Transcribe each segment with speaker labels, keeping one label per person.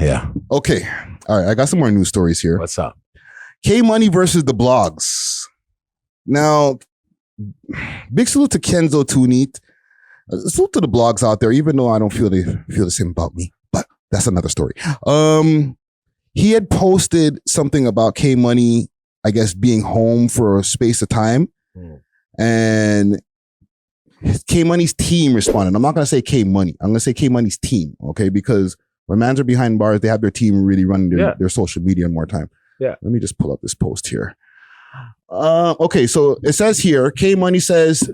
Speaker 1: Yeah.
Speaker 2: Okay. All right. I got some more news stories here.
Speaker 1: What's up?
Speaker 2: K-Money versus the blogs. Now, big salute to Kenzo2Neatt. Salute to the blogs out there, even though I don't feel they feel the same about me. But that's another story. He had posted something about K-Money, I guess, being home for a space of time. And K-Money's team responded. I'm not going to say K-Money. I'm going to say K-Money's team, okay? Because when mans are behind bars, they have their team really running their social media in more time. Yeah. Let me just pull up this post here. Okay, so it says here, K-Money says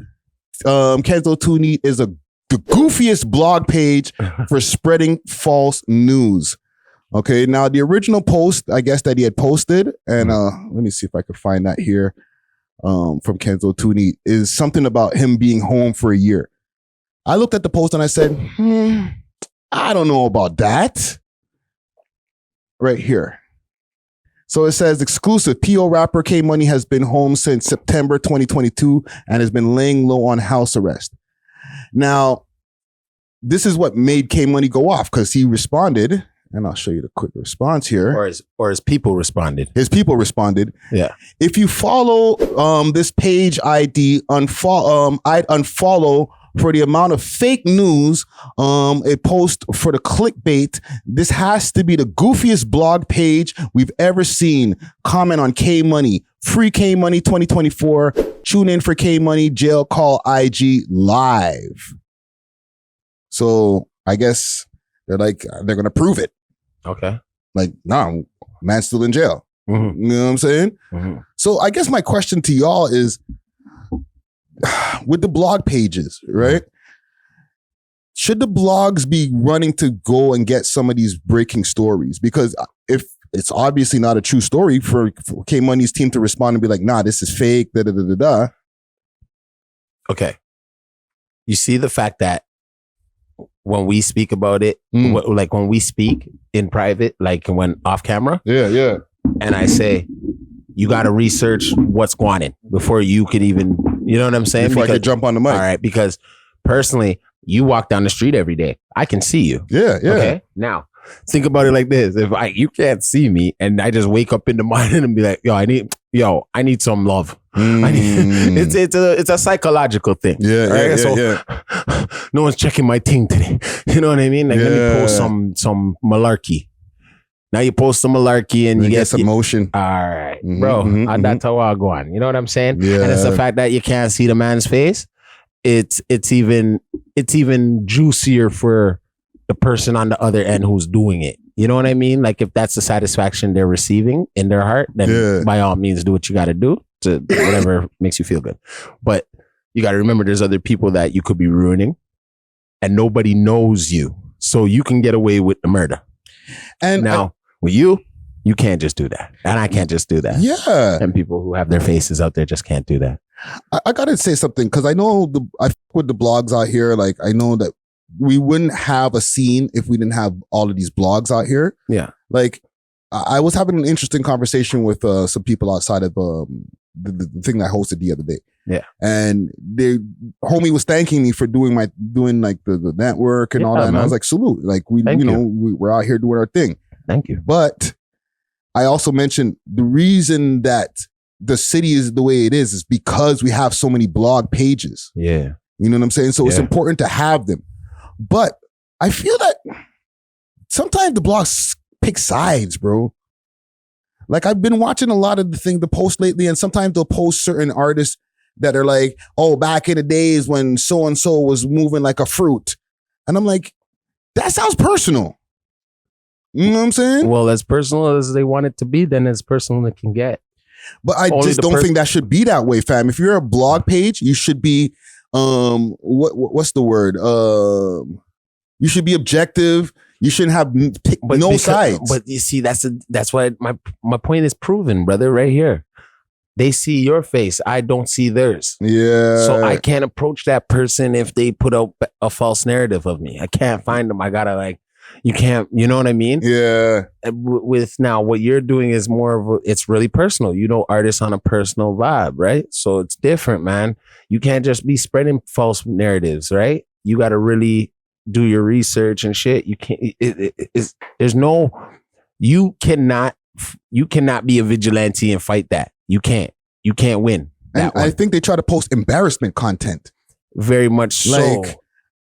Speaker 2: Kenzo2Neatt is the goofiest blog page for spreading false news. Okay, now the original post, I guess, that he had posted, and let me see if I can find that here. From Kenzo2Neatt is something about him being home for a year. I looked at the post and I said, I don't know about that. Right here. So it says exclusive PO rapper K-Money has been home since September 2022 and has been laying low on house arrest. Now, this is what made K-Money go off because he responded. And I'll show you the quick response here.
Speaker 1: Or his people responded.
Speaker 2: His people responded.
Speaker 1: Yeah.
Speaker 2: If you follow this page ID, I'd unfollow for the amount of fake news it posts for the clickbait. This has to be the goofiest blog page we've ever seen. Comment on K-Money. Free K-Money 2024. Tune in for K-Money. Jail call IG live. So I guess they're going to prove it.
Speaker 1: Okay.
Speaker 2: Like, nah, man's still in jail.
Speaker 1: Mm-hmm.
Speaker 2: You know what I'm saying?
Speaker 1: Mm-hmm.
Speaker 2: So I guess my question to y'all is, with the blog pages, right? Should the blogs be running to go and get some of these breaking stories? Because if it's obviously not a true story for K-Money's team to respond and be like, nah, this is fake, da-da-da-da-da.
Speaker 1: Okay. You see the fact that when we speak about it, like when we speak in private, like when off camera.
Speaker 2: Yeah.
Speaker 1: And I say, you got to research what's going on before you could even, you know what I'm saying?
Speaker 2: Before I could jump on the mic.
Speaker 1: All right. Because personally, you walk down the street every day. I can see you.
Speaker 2: Yeah.
Speaker 1: Okay. Now, think about it like this. If you can't see me and I just wake up in the morning and be like, I need some love. It's a psychological thing.
Speaker 2: Yeah.
Speaker 1: No one's checking my thing today. You know what I mean? Like, let me post some malarkey. Now you post some malarkey and you get
Speaker 2: some motion.
Speaker 1: All right, bro. That's how I go on. You know what I'm saying?
Speaker 2: Yeah.
Speaker 1: And it's the fact that you can't see the man's face. It's even juicier for the person on the other end who's doing it. You know what I mean? Like, if that's the satisfaction they're receiving in their heart, then by all means do what you got to do to whatever makes you feel good. But you got to remember there's other people that you could be ruining and nobody knows you. So you can get away with the murder. And now with you can't just do that. And I can't just do that.
Speaker 2: Yeah.
Speaker 1: And people who have their faces out there just can't do that.
Speaker 2: I got to say something because I know I fuck with the blogs out here. Like, I know that we wouldn't have a scene if we didn't have all of these blogs out here. Yeah. Like, I was having an interesting conversation with some people outside of the thing I hosted the other day. Yeah. And homie was thanking me for doing like the network and all that. And man. I was like, salute. Like, we're out here doing our thing.
Speaker 1: Thank you.
Speaker 2: But I also mentioned the reason that the city is the way it is because we have so many blog pages.
Speaker 1: Yeah.
Speaker 2: You know what I'm saying? So it's important to have them. But I feel that sometimes the blogs pick sides, bro. Like, I've been watching a lot of the post lately, and sometimes they'll post certain artists that are like, oh, back in the days when so-and-so was moving like a fruit. And I'm like, that sounds personal. You know what I'm saying?
Speaker 1: Well, as personal as they want it to be, then as personal as it can get.
Speaker 2: But I just don't think that should be that way, fam. If you're a blog page, you should be, what's the word? You should be objective. You shouldn't have no sides.
Speaker 1: But you see, that's why my point is proven, brother, right here. They see your face. I don't see theirs.
Speaker 2: Yeah.
Speaker 1: So I can't approach that person if they put out a false narrative of me. I can't find them. I gotta you can't, you know what I mean?
Speaker 2: Yeah.
Speaker 1: With now, what you're doing is more of it's really personal. You know, artists on a personal vibe, right? So it's different, man. You can't just be spreading false narratives, right? You got to really do your research and shit, you can't. You cannot be a vigilante and fight that. You can't win.
Speaker 2: And I think they try to post embarrassment content.
Speaker 1: Very much so.
Speaker 2: Like,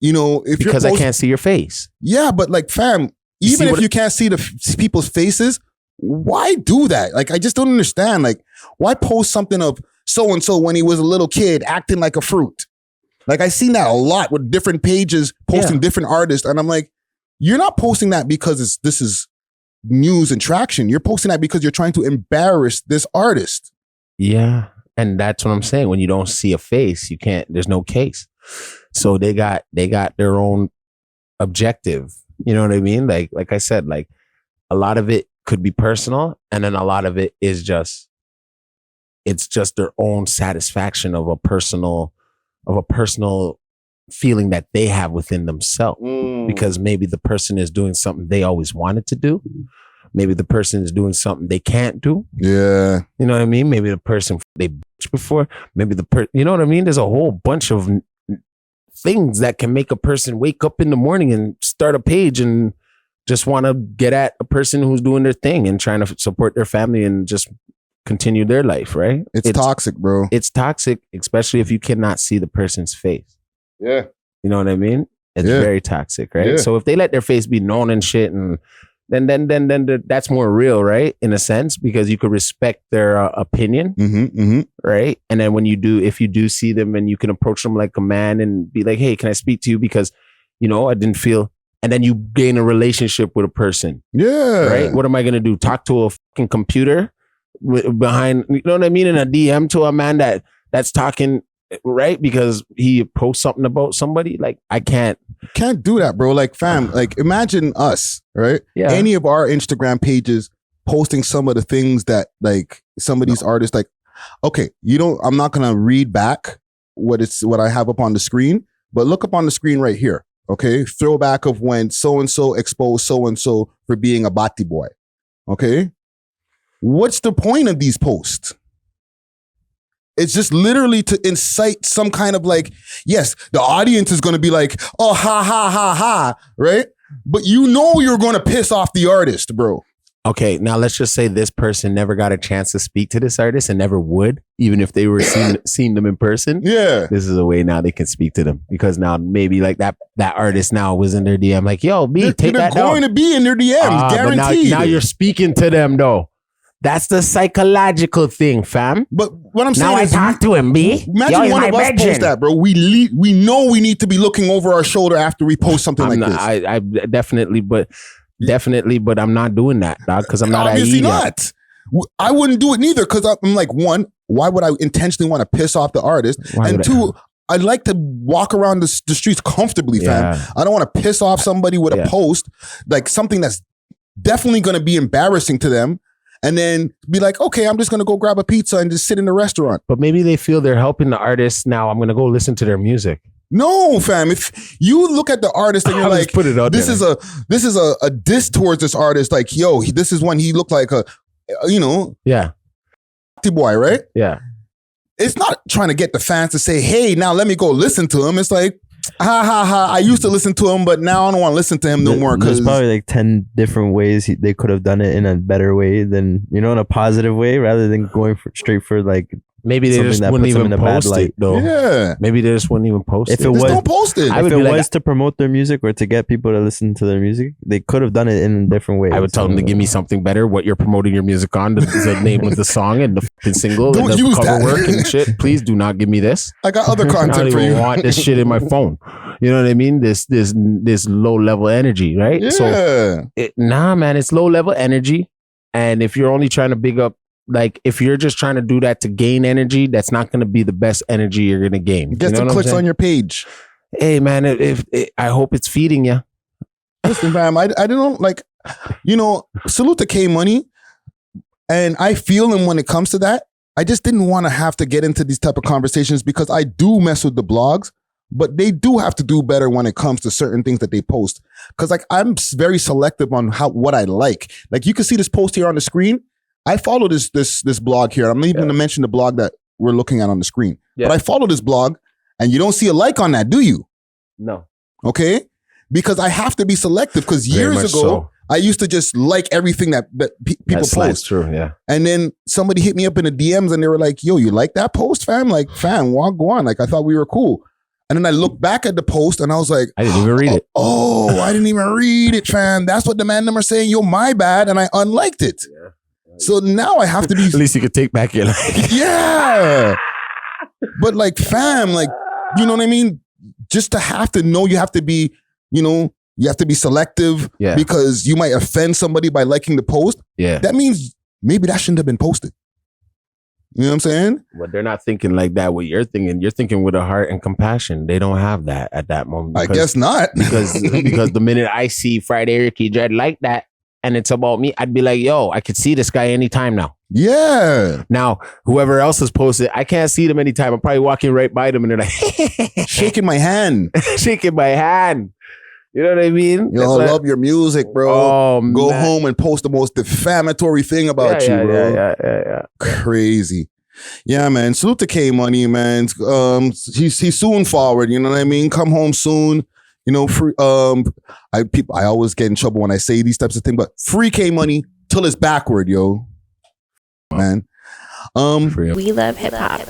Speaker 2: you know, if
Speaker 1: because I can't see your face.
Speaker 2: Yeah, but like, fam, even if you can't see the people's faces, why do that? Like, I just don't understand. Like, why post something of so-and-so when he was a little kid acting like a fruit? Like, I've seen that a lot with different pages posting different artists. And I'm like, you're not posting that because this is news and traction. You're posting that because you're trying to embarrass this artist.
Speaker 1: Yeah. And that's what I'm saying. When you don't see a face, you can't, there's no case. So they got their own objective. You know what I mean? Like I said, like a lot of it could be personal, and then a lot of it is it's just their own satisfaction of a personal feeling that they have within themselves. Because maybe the person is doing something they always wanted to do. Maybe the person is doing something they can't do.
Speaker 2: Yeah.
Speaker 1: You know what I mean? Maybe the person they bitched before. Maybe you know what I mean? There's a whole bunch of things that can make a person wake up in the morning and start a page and just want to get at a person who's doing their thing and trying to support their family and just continue their life, right?
Speaker 2: It's toxic, bro.
Speaker 1: It's toxic, especially if you cannot see the person's face.
Speaker 2: Yeah.
Speaker 1: You know what I mean? It's very toxic, right?
Speaker 2: Yeah.
Speaker 1: So if they let their face be known and shit, and then that's more real, right? In a sense, because you could respect their opinion, right? And then if you do see them and you can approach them like a man and be like, hey, can I speak to you? Because, you know, I didn't feel, and then you gain a relationship with a person.
Speaker 2: Yeah.
Speaker 1: Right? What am I going to do? Talk to a fucking computer behind, you know what I mean? In a DM to a man that's talking, right? Because he posts something about somebody. Like, I can't
Speaker 2: do that, bro. Like, fam, like imagine us, right?
Speaker 1: Yeah.
Speaker 2: Any of our Instagram pages posting some of the things that like some of these artists, like, okay, I'm not gonna read back what I have up on the screen, but look up on the screen right here. Okay. Throwback of when so-and-so exposed so-and-so for being a bati boy. Okay. What's the point of these posts? It's just literally to incite some kind of like, yes, the audience is going to be like, oh, ha, ha, ha, ha, right? But you know you're going to piss off the artist, bro.
Speaker 1: Okay, now let's just say this person never got a chance to speak to this artist and never would, even if they were seeing them in person.
Speaker 2: Yeah.
Speaker 1: This is a way now they can speak to them, because now maybe like that artist now was in their DM like, yo, B, take that down.
Speaker 2: They're going to be in their DMs, guaranteed.
Speaker 1: But now you're speaking to them though. That's the psychological thing, fam.
Speaker 2: But what I'm saying
Speaker 1: now
Speaker 2: is,
Speaker 1: I talk to him, B.
Speaker 2: Imagine one of us post that, bro. We know we need to be looking over our shoulder after we post something like this.
Speaker 1: I definitely, but I'm not doing that, dog, because I'm not.
Speaker 2: Obviously not. I wouldn't do it neither, because I'm like, one, why would I intentionally want to piss off the artist? And two, I'd like to walk around the streets comfortably, fam. I don't want to piss off somebody with a post, like something that's definitely going to be embarrassing to them. And then be like, okay, I'm just going to go grab a pizza and just sit in the restaurant.
Speaker 1: But maybe they feel they're helping the artist. Now I'm going to go listen to their music.
Speaker 2: No, fam. If you look at the artist and you're like,
Speaker 1: put it out
Speaker 2: this is a diss towards this artist. Like, yo, this is when he looked like a, boy, right?
Speaker 1: Yeah.
Speaker 2: It's not trying to get the fans to say, hey, now let me go listen to him. It's like, ha ha ha, I used to listen to him, but now I don't want to listen to him no more.
Speaker 3: There's probably like 10 different ways they could have done it in a better way than, in a positive way, rather than going straight for like,
Speaker 1: maybe they just wouldn't even post it though.
Speaker 2: Yeah.
Speaker 1: Maybe they just wouldn't even post it.
Speaker 2: Don't post it.
Speaker 3: If it was to promote their music or to get people to listen to their music, they could have done it in a different way.
Speaker 1: I would tell them to give me something better. What you're promoting your music on, the name of the song and the fucking single and the cover work and shit. Please do not give me this.
Speaker 2: I got other content for you.
Speaker 1: I want this shit in my phone. You know what I mean? This low level energy, right?
Speaker 2: Yeah.
Speaker 1: So man, it's low level energy. And if you're only trying to big up, like if you're just trying to do that to gain energy, that's not going to be the best energy you're going to gain.
Speaker 2: Get some clicks on your page.
Speaker 1: Hey man, I hope it's feeding you.
Speaker 2: Listen, fam, I don't like, salute to kmoney. And I feel him when it comes to that. I just didn't want to have to get into these type of conversations because I do mess with the blogs, but they do have to do better when it comes to certain things that they post. Because like I'm very selective on what I like. Like you can see this post here on the screen. I follow this blog here. I'm not even going to mention the blog that we're looking at on the screen. Yeah. But I follow this blog, and you don't see a like on that, do you?
Speaker 1: No.
Speaker 2: Okay. because I have to be selective. Because
Speaker 1: Very
Speaker 2: years
Speaker 1: much
Speaker 2: ago,
Speaker 1: so.
Speaker 2: I used to just like everything that people
Speaker 1: That's
Speaker 2: post.
Speaker 1: true, yeah.
Speaker 2: And then somebody hit me up in the DMs and they were like, yo, you like that post, fam? Like, fam, go on. Like, I thought we were cool. And then I looked back at the post and I was like,
Speaker 1: I didn't even read it.
Speaker 2: oh, I didn't even read it, fam. That's what the man them are saying. Yo, my bad. And I unliked it.
Speaker 1: Yeah.
Speaker 2: So now I have to be.
Speaker 1: At least you could take back your life.
Speaker 2: Yeah. But like, fam, like, you know what I mean? Just to have to know, you have to be, you have to be selective because you might offend somebody by liking the post.
Speaker 1: Yeah.
Speaker 2: That means maybe that shouldn't have been posted. You know what I'm saying?
Speaker 1: But they're not thinking like that. What you're thinking, you're thinking with a heart and compassion. They don't have that at that moment.
Speaker 2: I guess not.
Speaker 1: because the minute I see Friday Ricky Dread like that and it's about me, I'd be like, yo, I could see this guy anytime now.
Speaker 2: Yeah.
Speaker 1: Now, whoever else has posted, I can't see them anytime. I'm probably walking right by them and they're like,
Speaker 2: shaking my hand.
Speaker 1: shaking my hand. You know what I mean?
Speaker 2: Yo, I love your music, bro.
Speaker 1: Oh,
Speaker 2: Go
Speaker 1: man.
Speaker 2: home and post the most defamatory thing about you, bro.
Speaker 1: Yeah.
Speaker 2: Crazy. Yeah, man. Salute to K-Money, man. He's soon forward. You know what I mean? Come home soon. You know, free. I always get in trouble when I say these types of things, but free K-Money till it's backward, yo. Man.
Speaker 1: Free.
Speaker 4: We love hip hop.